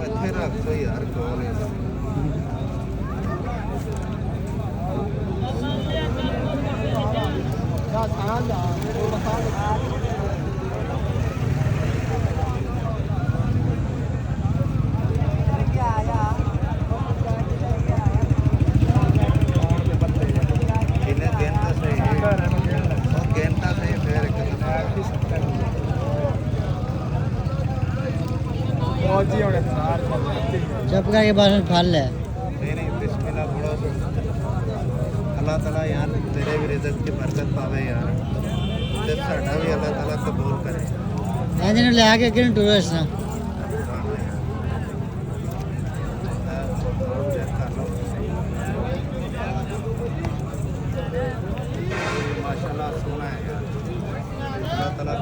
ਇੱਥੇ ਰੱਖ ਦੋ ਯਾਰ ਕੋਲ चुप करके बस फल है। नहीं बिस्मिल्लाह थोड़ा अल्लाह ताला यार तेरे भी रिज़्क़ की बरकत पावे यार ते साडा भी अल्लाह ताला कबूल करे ਇਹਨੂੰ ਲਿਆ ਕੇ ਕਿਹਨੂੰ ਟੂਰਿਸਟ ਨਾ माशाल्लाह सोना है यार अल्लाह ताला